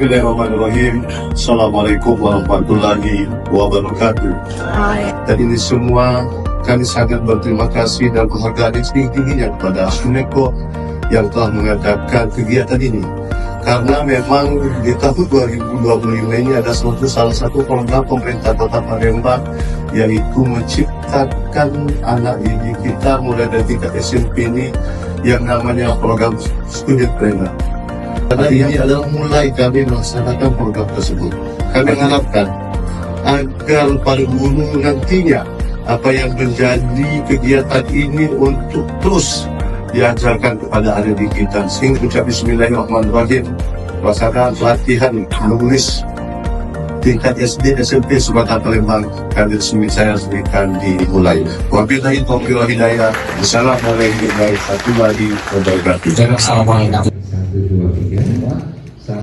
Bismillahirrahmanirrahim. Assalamualaikum warahmatullahi wabarakatuh. Dan ini semua kami sangat berterima kasih dan penghargaan setinggi-tingginya kepada UNESCO yang telah mengadakan kegiatan ini. Karena memang di tahun 2025 ini ada salah satu program pemerintah Kota Palembang, yaitu menciptakan anak didik kita mulai dari tingkat SMP ini yang namanya program Studentpreneur. Karena ini adalah mulai kami melaksanakan program tersebut. Kami mengharapkan agar para guru nantinya apa yang menjadi kegiatan ini untuk terus diajarkan kepada adik kita, sehingga ucap Bismillahirrahmanirrahim, pelaksanaan pelatihan menulis tingkat SD SMP Kota Palembang kami resmi saya resmikan dimulai. Wabillahi taufiq wal hidayah. Wassalamualaikum warahmatullahi wabarakatuh.